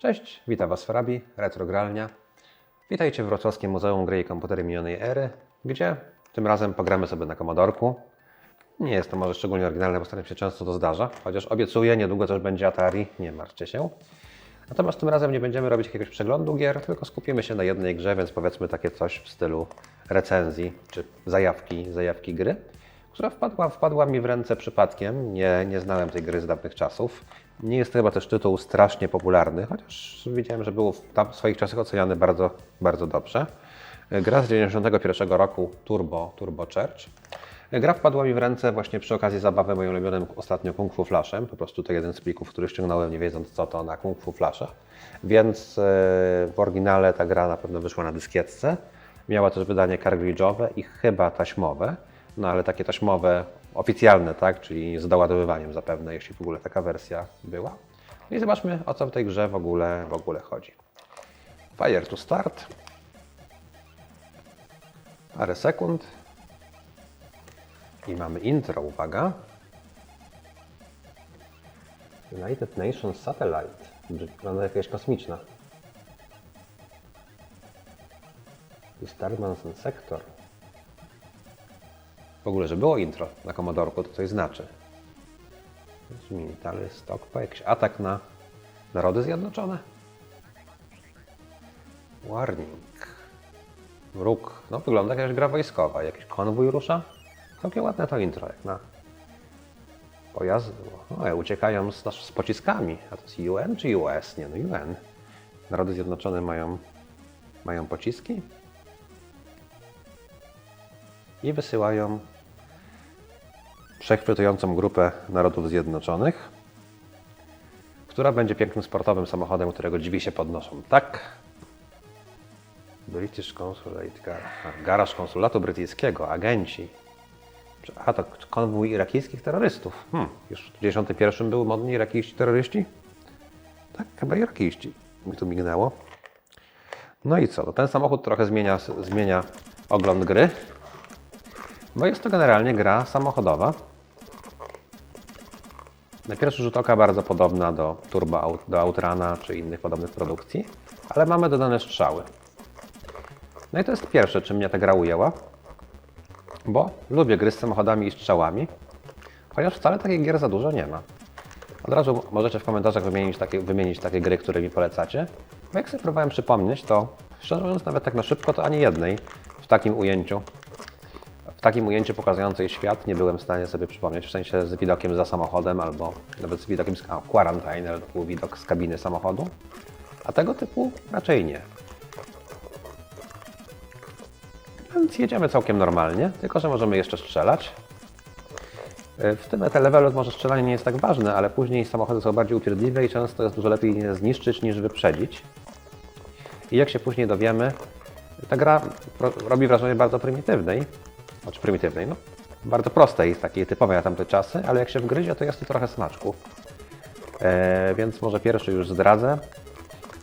Cześć, witam Was Frabi, Retrogralnia. Witajcie w Wrocławskim Muzeum Gry i Komputery Minionej Ery, gdzie tym razem pogramy sobie na Commodorku. Nie jest to może szczególnie oryginalne, bo staram się często to zdarza, chociaż obiecuję, niedługo też będzie Atari, nie martwcie się. Natomiast tym razem nie będziemy robić jakiegoś przeglądu gier, tylko skupimy się na jednej grze, więc powiedzmy takie coś w stylu recenzji czy zajawki gry, która wpadła mi w ręce przypadkiem. Nie znałem tej gry z dawnych czasów. Nie jest to chyba też tytuł strasznie popularny, chociaż widziałem, że był w swoich czasach oceniany bardzo, bardzo dobrze. Gra z 1991 roku Turbo Church. Gra wpadła mi w ręce właśnie przy okazji zabawy moim ulubionym ostatnio Kung Fu Flashem. Po prostu to jeden z plików, który ściągnąłem, nie wiedząc co to, na Kung Fu Flashach. Więc w oryginale ta gra na pewno wyszła na dyskietce. Miała też wydanie cartridge'owe i chyba taśmowe. No ale takie taśmowe, oficjalne, tak? Czyli z doładowywaniem zapewne, jeśli w ogóle taka wersja była. No i zobaczmy, o co w tej grze w ogóle chodzi. Fire to start. Parę sekund. I mamy intro, uwaga. United Nations Satellite. Wygląda jakaś kosmiczna. I Starman's Sector. W ogóle, że było intro na Commodorku, to coś znaczy. Military Stockpile, jakiś atak na Narody Zjednoczone. Warning. Wróg. No, wygląda jak jakaś gra wojskowa. Jakiś konwój rusza. Całkiem ładne to intro, jak na pojazdy. O, uciekają z pociskami. A to jest UN czy US? Nie, no UN. Narody Zjednoczone mają pociski i wysyłają przechwytującą grupę Narodów Zjednoczonych, która będzie pięknym sportowym samochodem, którego drzwi się podnoszą. Tak. British Consulate, garaż konsulatu brytyjskiego, agenci. A to konwój irakijskich terrorystów. Już w 1991 były modni irakijscy terroryści? Tak, chyba irakijscy. Mi tu mignęło. No i co? Ten samochód trochę zmienia ogląd gry, bo jest to generalnie gra samochodowa. Na pierwszy rzut oka bardzo podobna do Outruna czy innych podobnych produkcji, ale mamy dodane strzały. No i to jest pierwsze, czym mnie ta gra ujęła, bo lubię gry z samochodami i strzałami, chociaż wcale takich gier za dużo nie ma. Od razu możecie w komentarzach wymienić takie gry, które mi polecacie, bo jak sobie próbowałem przypomnieć, to szczerze mówiąc nawet tak na szybko to ani jednej w takim ujęciu pokazującej świat nie byłem w stanie sobie przypomnieć, w sensie z widokiem za samochodem albo nawet z widokiem z Quarantine, ale to był widok z kabiny samochodu, a tego typu raczej nie. Więc jedziemy całkiem normalnie, tylko że możemy jeszcze strzelać. W tym levelu może strzelanie nie jest tak ważne, ale później samochody są bardziej upierdliwe i często jest dużo lepiej je zniszczyć niż wyprzedzić. I jak się później dowiemy, ta gra robi wrażenie bardzo prymitywnej, no bardzo prostej, takiej typowej na tamte czasy, ale jak się wgryzie, to jest tu trochę smaczków. Więc może pierwszy już zdradzę.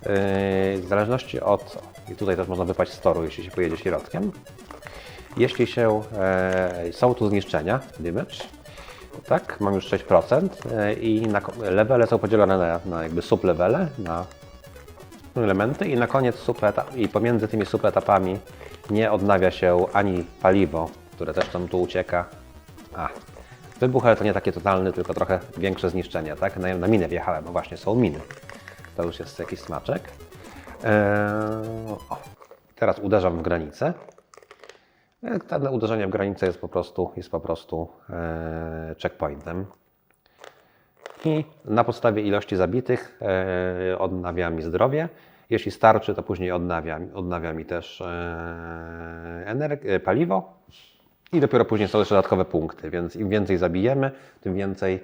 W zależności od, i tutaj też można wypaść z toru, jeśli się pojedzie środkiem. Jeśli są tu zniszczenia, damage, tak, mam już 6% i levele są podzielone na jakby sublevele, na elementy i na koniec i pomiędzy tymi subetapami nie odnawia się ani paliwo, które też tam tu ucieka. Wybuch, ale to nie takie totalny, tylko trochę większe zniszczenie, tak? Na minę wjechałem, no właśnie, są miny. To już jest jakiś smaczek. Teraz uderzam w granicę. To uderzenie w granicę jest po prostu checkpointem. I na podstawie ilości zabitych odnawia mi zdrowie. Jeśli starczy, to później odnawia mi też paliwo. I dopiero później są jeszcze dodatkowe punkty, więc im więcej zabijemy, tym więcej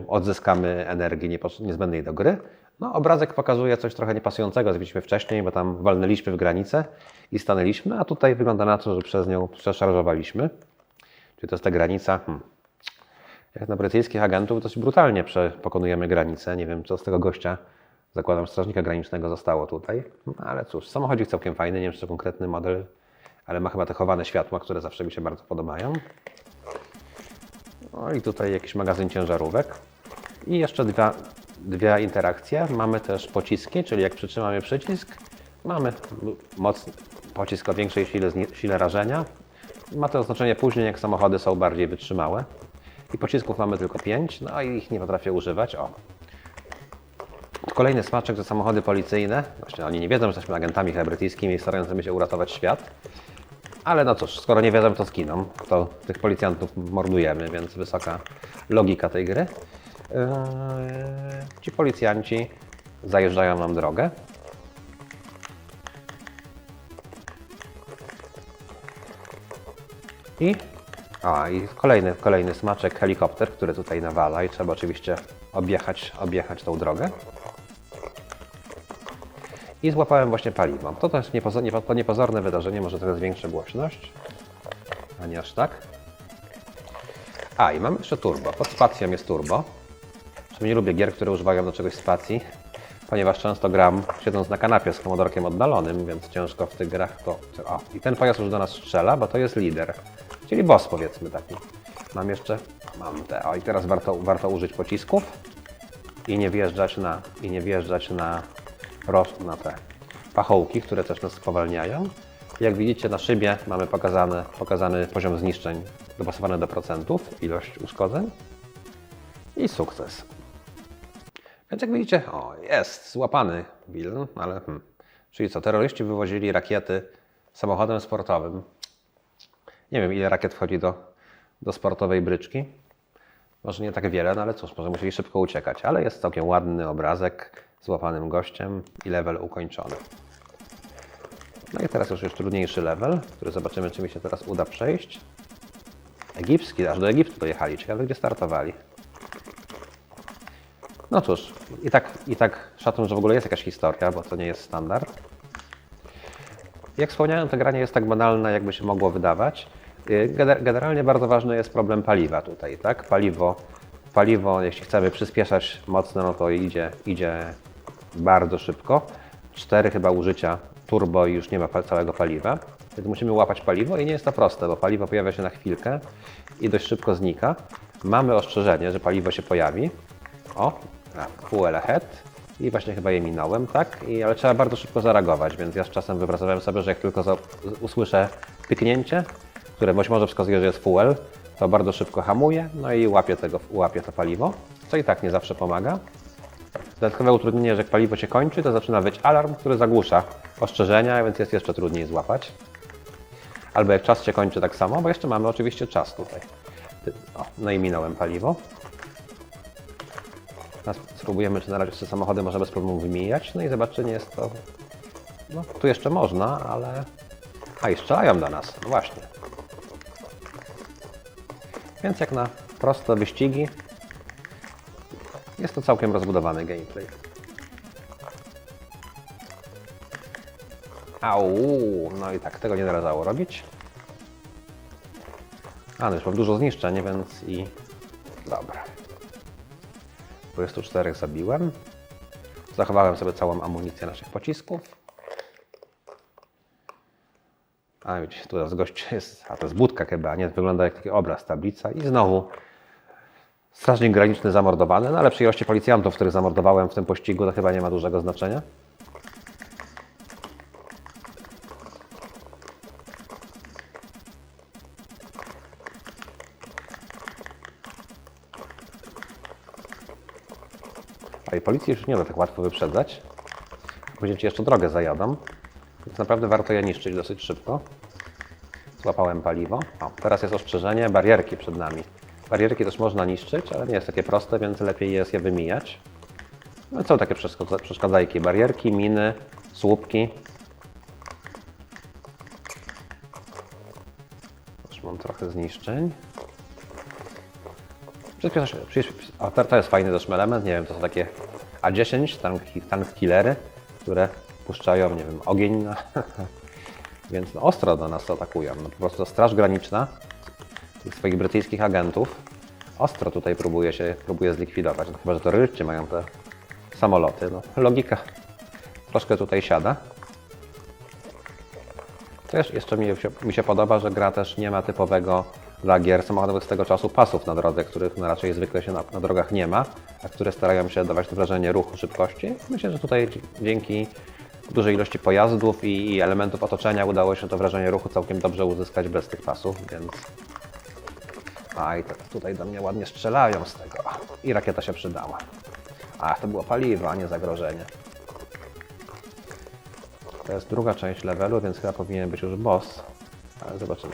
odzyskamy energii niezbędnej do gry. No, obrazek pokazuje coś trochę niepasującego, co widzieliśmy wcześniej, bo tam walnęliśmy w granicę i stanęliśmy, a tutaj wygląda na to, że przez nią przeszarżowaliśmy. Czyli to jest ta granica. Jak na brytyjskich agentów dość brutalnie pokonujemy granicę. Nie wiem, co z tego gościa, zakładam, strażnika granicznego zostało tutaj. Ale cóż, samochodzik całkiem fajny, nie wiem, czy to konkretny model, ale ma chyba te chowane światła, które zawsze mi się bardzo podobają. No i tutaj jakiś magazyn ciężarówek. I jeszcze dwie interakcje. Mamy też pociski, czyli jak przytrzymamy przycisk, mamy mocny pocisk o większej sile rażenia. Ma to znaczenie później, jak samochody są bardziej wytrzymałe. I pocisków mamy tylko 5, no i ich nie potrafię używać. O. Kolejny smaczek to samochody policyjne. Właśnie oni nie wiedzą, że jesteśmy agentami brytyjskimi starającymi się uratować świat. Ale no cóż, skoro nie wiedzą, to zginą. To tych policjantów mordujemy, więc wysoka logika tej gry. Ci policjanci zajeżdżają nam drogę. I kolejny smaczek, helikopter, który tutaj nawala i trzeba oczywiście objechać tą drogę. I złapałem właśnie paliwo. To też niepozorne wydarzenie, może trochę zwiększę głośność, a nie aż tak. I mamy jeszcze turbo. Pod spacją jest turbo. Nie lubię gier, które używają do czegoś spacji, ponieważ często gram siedząc na kanapie z komodorkiem oddalonym, więc ciężko w tych grach to... O, i ten pojazd już do nas strzela, bo to jest lider, czyli boss, powiedzmy taki. Mam te... O, i teraz warto użyć pocisków i nie wjeżdżać na te pachołki, które też nas spowalniają. Jak widzicie, na szybie mamy pokazany poziom zniszczeń dopasowany do procentów, ilość uszkodzeń i sukces. Więc jak widzicie, jest złapany Wiln, ale czyli co, terroryści wywozili rakiety samochodem sportowym. Nie wiem, ile rakiet wchodzi do sportowej bryczki. Może nie tak wiele, no ale cóż, może musieli szybko uciekać. Ale jest całkiem ładny obrazek z złapanym gościem i level ukończony. No i teraz już trudniejszy level, który zobaczymy, czy mi się teraz uda przejść. Egipski, aż do Egiptu dojechali. Ciekawe, gdzie startowali. No cóż, i tak szacun, że w ogóle jest jakaś historia, bo to nie jest standard. Jak wspomniałem, to granie jest tak banalne, jakby się mogło wydawać. Generalnie bardzo ważny jest problem paliwa tutaj, tak? Paliwo, jeśli chcemy przyspieszać mocno, no to idzie bardzo szybko. 4 chyba użycia turbo i już nie ma całego paliwa. Więc musimy łapać paliwo i nie jest to proste, bo paliwo pojawia się na chwilkę i dość szybko znika. Mamy ostrzeżenie, że paliwo się pojawi. Fuel ahead. I właśnie chyba je minąłem, tak? Ale trzeba bardzo szybko zareagować, więc ja z czasem wypracowałem sobie, że jak tylko usłyszę pyknięcie, które być może wskazuje, że jest fuel, to bardzo szybko hamuję, no i łapię to paliwo, co i tak nie zawsze pomaga. Dodatkowe utrudnienie, że jak paliwo się kończy, to zaczyna być alarm, który zagłusza ostrzeżenia, więc jest jeszcze trudniej złapać. Albo jak czas się kończy tak samo, bo jeszcze mamy oczywiście czas tutaj. No i minąłem paliwo. Teraz spróbujemy, czy na razie te samochody może bez problemu wymijać. No i zobaczcie, nie jest to... No, tu jeszcze można, ale... I strzelają do nas, no właśnie. Więc jak na proste wyścigi, jest to całkiem rozbudowany gameplay. No i tak, tego nie należało robić. No już mam dużo zniszczeń, więc dobra. 24 zabiłem. Zachowałem sobie całą amunicję naszych pocisków. Widzicie, tu teraz gość jest, to jest budka chyba, nie? Wygląda jak taki obraz, tablica i znowu strażnik graniczny zamordowany, no ale przy ilości policjantów, których zamordowałem w tym pościgu, to chyba nie ma dużego znaczenia. I policji już nie da tak łatwo wyprzedzać. Później ci jeszcze drogę zajadą. Więc naprawdę warto je niszczyć dosyć szybko. Złapałem paliwo. Teraz jest ostrzeżenie, barierki przed nami. Barierki też można niszczyć, ale nie jest takie proste, więc lepiej jest je wymijać. No są takie przeszkadzajki, barierki, miny, słupki. Już mam trochę zniszczeń. To jest fajny też element, nie wiem, to są takie A10, tank killery, które puszczają, nie wiem, ogień, więc ostro do nas atakują. No, po prostu Straż Graniczna tych swoich brytyjskich agentów ostro tutaj próbuje zlikwidować. No, chyba że terroryści mają te samoloty. No, logika troszkę tutaj siada. Też jeszcze mi się podoba, że gra też nie ma typowego dla gier samochodowych z tego czasu pasów na drodze, których no raczej zwykle się na drogach nie ma, a które starają się dawać to wrażenie ruchu, szybkości. Myślę, że tutaj dzięki dużej ilości pojazdów i elementów otoczenia udało się to wrażenie ruchu całkiem dobrze uzyskać bez tych pasów, więc... A i teraz tutaj do mnie ładnie strzelają z tego. I rakieta się przydała. Ach, to było paliwo, a nie zagrożenie. To jest druga część levelu, więc chyba powinien być już boss. Ale zobaczymy.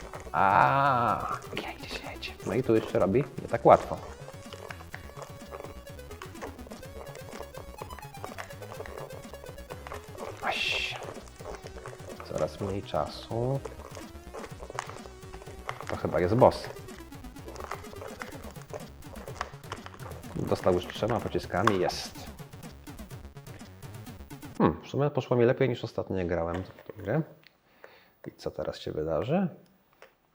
Jedzie. No i tu jeszcze robi nie tak łatwo. Aś. Coraz mniej czasu. To chyba jest boss. Dostał już 3 pociskami, jest. W sumie poszło mi lepiej niż ostatnio grałem w tę grę. I co teraz się wydarzy?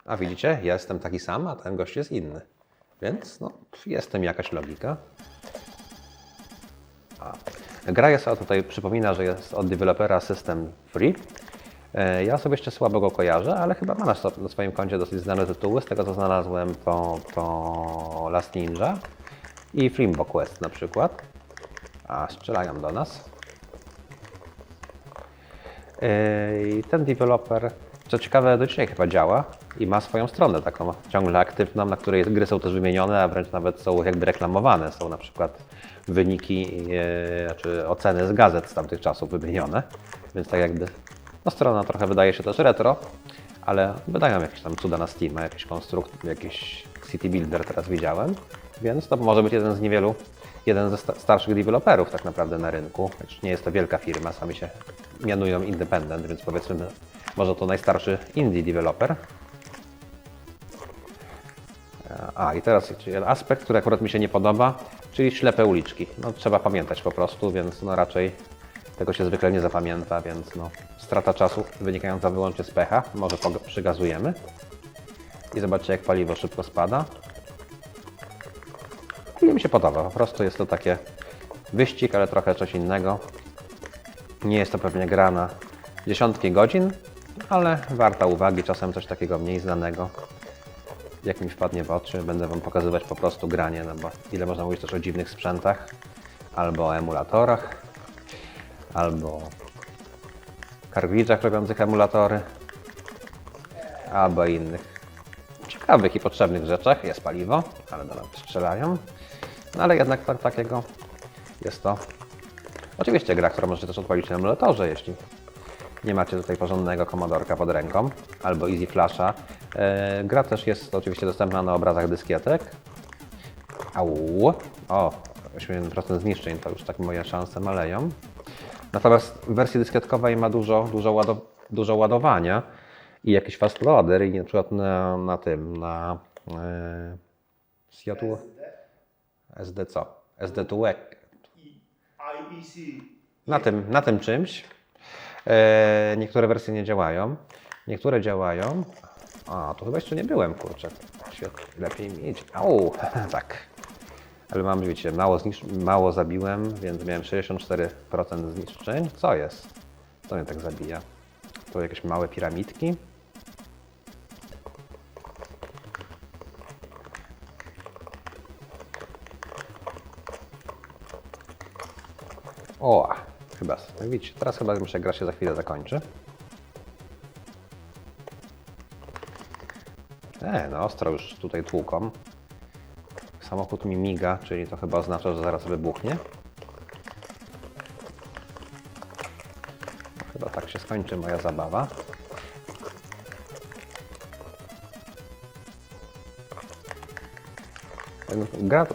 A widzicie, ja jestem taki sam, a ten gość jest inny. Więc no, jest w tym jakaś logika. Gra jest, tutaj przypomina, że jest od dewelopera System Free. Ja osobiście słabo go kojarzę, ale chyba ma na swoim koncie dosyć znane tytuły. Z tego co znalazłem to Last Ninja i Flimbo Quest na przykład. A strzelają do nas. I ten deweloper, co ciekawe, do dzisiaj chyba działa i ma swoją stronę taką ciągle aktywną, na której gry są też wymienione, a wręcz nawet są jakby reklamowane. Są na przykład wyniki, czy oceny z gazet z tamtych czasów wymienione. Więc tak jakby, no strona trochę wydaje się też retro, ale wydają jakieś tam cuda na Steama, jakiś konstrukt, jakiś City Builder teraz widziałem. Więc to może być jeden ze starszych deweloperów tak naprawdę na rynku. Choć nie jest to wielka firma, sami się mianują independent, więc powiedzmy, może to najstarszy indie developer. I teraz aspekt, który akurat mi się nie podoba, czyli ślepe uliczki. No, trzeba pamiętać po prostu, więc no, raczej tego się zwykle nie zapamięta, więc no, strata czasu wynikająca wyłącznie z pecha. Może przygazujemy i zobaczcie, jak paliwo szybko spada. I mi się podoba, po prostu jest to takie wyścig, ale trochę coś innego. Nie jest to pewnie gra na dziesiątki godzin, ale warta uwagi, czasem coś takiego mniej znanego. Jak mi wpadnie w oczy, będę Wam pokazywać po prostu granie, no bo ile można mówić też o dziwnych sprzętach, albo o emulatorach, albo o kartridżach robiących emulatory, albo innych ciekawych i potrzebnych rzeczach. Jest paliwo, ale do nas strzelają. No ale jednak takiego jest to oczywiście gra, którą możecie też odpalić na emulatorze, jeśli nie macie tutaj porządnego komodorka pod ręką, albo Easy Flasha. Gra też jest oczywiście dostępna na obrazach dyskietek. O, 81% zniszczeń, to już tak moje szanse maleją. Natomiast w wersji dyskietkowej ma dużo ładowania i jakiś fast loader i na przykład na SD co? SD2E. Na tym czymś. Niektóre wersje nie działają. Niektóre działają. A, tu chyba jeszcze nie byłem, kurczę. Świetnie, lepiej mieć. Tak. Ale mam, widzicie, mało zabiłem, więc miałem 64% zniszczeń. Co jest? Co mnie tak zabija? To jakieś małe piramidki. Chyba, widzicie, teraz chyba gra się za chwilę zakończy. No ostro już tutaj tłuką. Samochód mi miga, czyli to chyba oznacza, że zaraz wybuchnie. Chyba tak się skończy moja zabawa.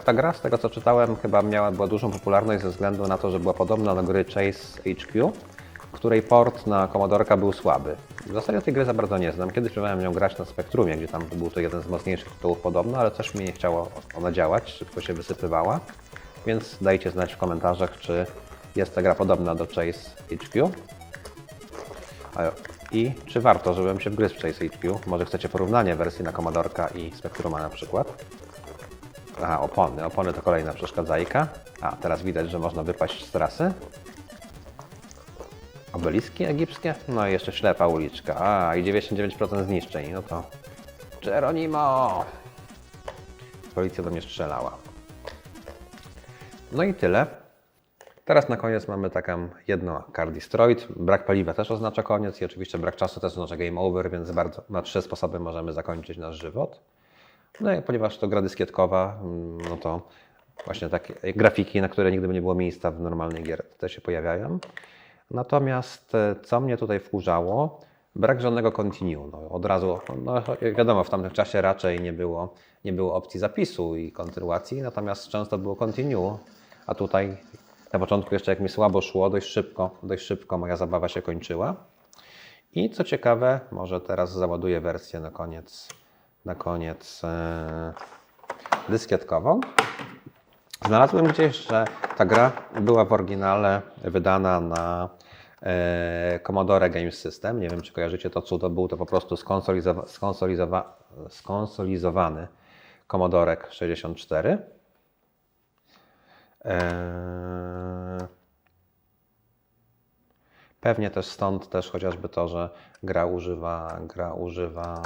Ta gra, z tego co czytałem, chyba była dużą popularność ze względu na to, że była podobna do gry Chase HQ, której port na Commodorka był słaby. W zasadzie tej gry za bardzo nie znam. Kiedyś próbowałem ją grać na Spectrumie, gdzie tam był to jeden z mocniejszych tytułów podobno, ale coś mi nie chciało ona działać, szybko się wysypywała. Więc dajcie znać w komentarzach, czy jest ta gra podobna do Chase HQ. I czy warto, żebym się wgryzł w Chase HQ? Może chcecie porównanie wersji na Commodorka i Spectruma na przykład. Opony. Opony to kolejna przeszkadzajka. Teraz widać, że można wypaść z trasy. Obeliski egipskie. No i jeszcze ślepa uliczka. I 99% zniszczeń. No to Geronimo! Policja do mnie strzelała. No i tyle. Teraz na koniec mamy taką jedno Car Destroyed. Brak paliwa też oznacza koniec i oczywiście brak czasu też oznacza game over, więc na 3 sposoby możemy zakończyć nasz żywot. No i ponieważ to gra dyskietkowa, no to właśnie takie grafiki, na które nigdy by nie było miejsca w normalnej gierce, się pojawiają. Natomiast co mnie tutaj wkurzało, brak żadnego continue. No, od razu, no, wiadomo, w tamtym czasie raczej nie było opcji zapisu i kontynuacji, natomiast często było continue, a tutaj na początku jeszcze jak mi słabo szło, dość szybko moja zabawa się kończyła. I co ciekawe, może teraz załaduję wersję na koniec dyskietkową. Znalazłem gdzieś, że ta gra była w oryginale wydana na Commodore Game System. Nie wiem, czy kojarzycie to cudo. Był to po prostu skonsolizowany Commodore 64. Pewnie też stąd też chociażby to, że gra używa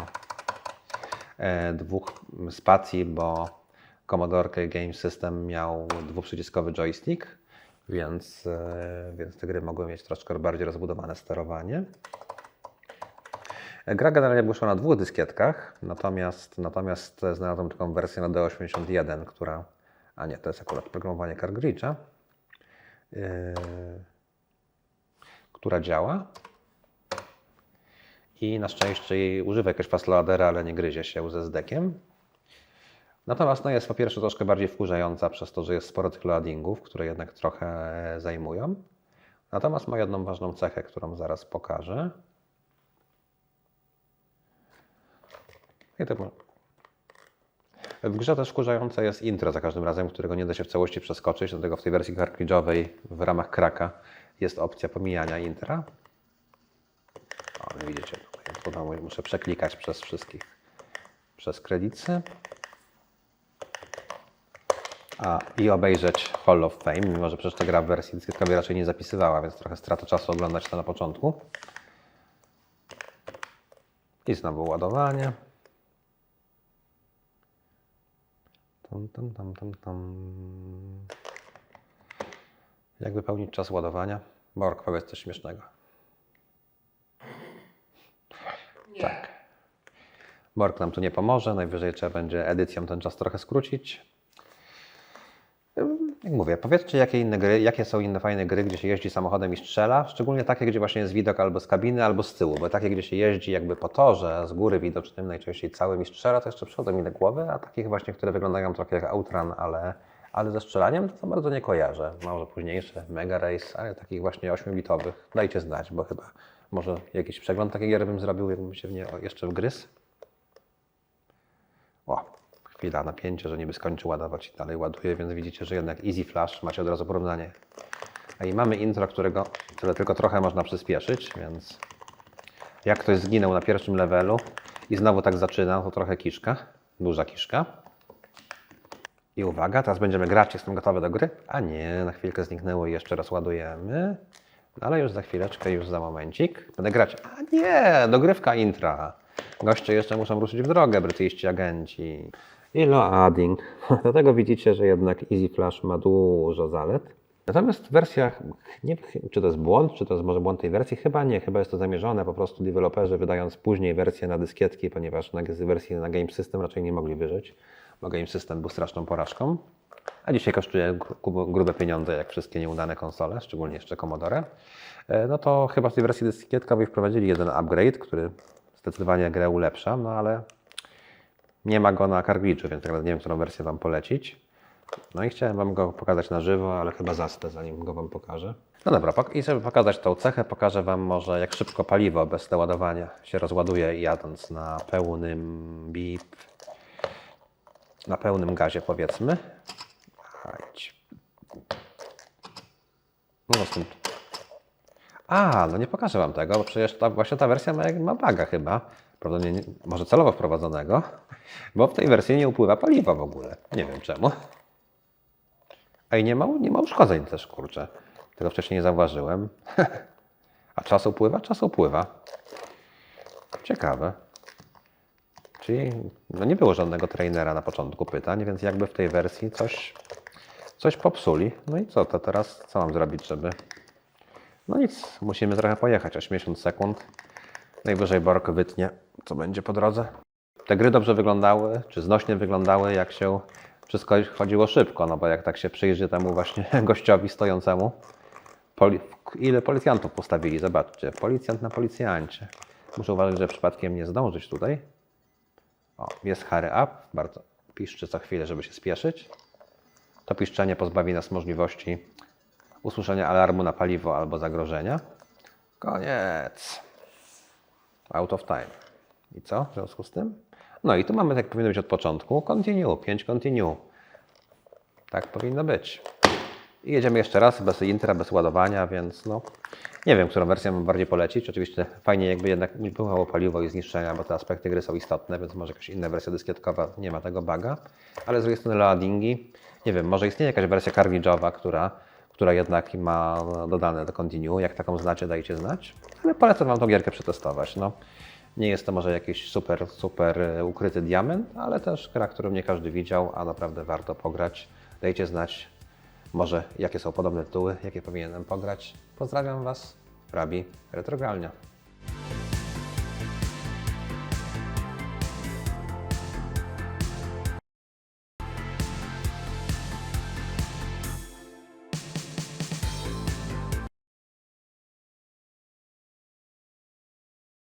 2 spacji, bo Commodore Game System miał 2-przyciskowy joystick, więc te gry mogły mieć troszkę bardziej rozbudowane sterowanie. Gra generalnie wyszła na 2 dyskietkach, natomiast znalazłem taką wersję na D81, która... A nie, to jest akurat programowanie Cartridge'a, która działa. I na szczęście jej używa jakiegoś fastloadera, ale nie gryzie się ze SDK-iem. Natomiast no, jest po pierwsze troszkę bardziej wkurzająca przez to, że jest sporo tych loadingów, które jednak trochę zajmują. Natomiast ma jedną ważną cechę, którą zaraz pokażę. W grze też wkurzające jest intro za każdym razem, którego nie da się w całości przeskoczyć, dlatego w tej wersji cartridge'owej w ramach kraka jest opcja pomijania intra. O, widzicie, tutaj muszę przeklikać przez kredyty i obejrzeć Hall of Fame, mimo że przecież ta gra w wersji dyskietkowej raczej nie zapisywała, więc trochę strata czasu oglądać to na początku. I znowu ładowanie. Jak wypełnić czas ładowania? Borg, powiedz coś śmiesznego. Nie. Tak. Borg nam tu nie pomoże, najwyżej trzeba będzie edycją ten czas trochę skrócić. Jak mówię, powiedzcie jakie są inne fajne gry, gdzie się jeździ samochodem i strzela, szczególnie takie, gdzie właśnie jest widok albo z kabiny, albo z tyłu, bo takie, gdzie się jeździ jakby po torze, z góry widocznym, najczęściej całym i strzela, to jeszcze przychodzą mi do głowy, a takich właśnie, które wyglądają trochę jak Outrun, ale ze strzelaniem, to za bardzo nie kojarzę. Może późniejsze, Mega Race, ale takich właśnie 8-bitowych. Dajcie znać, bo chyba może jakiś przegląd takiej gier bym zrobił, jakbym się w nie jeszcze wgryzł. O. Chwila, napięcie, że niby skończy ładować i dalej ładuje, więc widzicie, że jednak Easy Flash, macie od razu porównanie. A i mamy intro, które tylko trochę można przyspieszyć, więc jak ktoś zginął na pierwszym levelu i znowu tak zaczyna, to trochę kiszka, duża kiszka. I uwaga, teraz będziemy grać, jestem gotowy do gry. A nie, na chwilkę zniknęło i jeszcze raz ładujemy. Ale już za chwileczkę, już za momencik. Będę grać. A nie, dogrywka intra. Goście jeszcze muszą ruszyć w drogę, brytyjscy agenci. I loading. Dlatego widzicie, że jednak Easy Flash ma dużo zalet. Natomiast w wersjach, nie wiem, czy to jest błąd, czy to jest może błąd tej wersji, chyba nie, chyba jest to zamierzone, po prostu deweloperzy wydając później wersję na dyskietki, ponieważ wersji na Game System raczej nie mogli wyżyć, bo Game System był straszną porażką, a dzisiaj kosztuje grube pieniądze, jak wszystkie nieudane konsole, szczególnie jeszcze Commodore. No to chyba w tej wersji dyskietkowej wprowadzili jeden upgrade, który zdecydowanie grę ulepsza, no ale nie ma go na Cartridge'u, więc tak naprawdę nie wiem, którą wersję Wam polecić. No i chciałem Wam go pokazać na żywo, ale chyba zacznę, zanim go Wam pokażę. No dobra, i żeby pokazać tą cechę, pokażę Wam może, jak szybko paliwo bez doładowania się rozładuje, jadąc na pełnym na pełnym gazie, powiedzmy. No stąd. No nie pokażę Wam tego, bo przecież właśnie ta wersja ma buga chyba. Prawda, może celowo wprowadzonego, bo w tej wersji nie upływa paliwa w ogóle. Nie wiem czemu. A i nie ma uszkodzeń też, kurczę. Tego wcześniej nie zauważyłem. A czas upływa? Czas upływa. Ciekawe. Czyli no nie było żadnego trainera na początku pytań, więc jakby w tej wersji coś popsuli. No i co, to teraz co mam zrobić, żeby... No nic, musimy trochę pojechać, 80 sekund. Najwyżej Borg wytnie, co będzie po drodze. Te gry dobrze wyglądały, czy znośnie wyglądały, jak się wszystko chodziło szybko, no bo jak tak się przyjrzy temu właśnie gościowi stojącemu, ile policjantów postawili, zobaczcie, policjant na policjancie. Muszę uważać, że przypadkiem nie zdążyć tutaj. O, jest hurry up, bardzo piszczy co chwilę, żeby się spieszyć. To piszczenie pozbawi nas możliwości usłyszenia alarmu na paliwo albo zagrożenia. Koniec. Out of time. I co w związku z tym? No i tu mamy, tak powinno być od początku, continue, 5 continue. Tak powinno być. I jedziemy jeszcze raz, bez intra, bez ładowania, więc no, nie wiem, którą wersję mam bardziej polecić. Oczywiście fajnie jakby jednak nie było paliwo i zniszczenia, bo te aspekty gry są istotne, więc może jakaś inna wersja dyskietkowa nie ma tego buga. Ale z drugiej strony loadingi, nie wiem, może istnieje jakaś wersja cartridge'owa, która jednak ma dodane do continue. Jak taką znacie, dajcie znać. Ale polecam Wam tą gierkę przetestować. No, nie jest to może jakiś super ukryty diament, ale też gra, którą nie każdy widział, a naprawdę warto pograć. Dajcie znać, może jakie są podobne tytuły, jakie powinienem pograć. Pozdrawiam Was, Rabi Retrogralnia.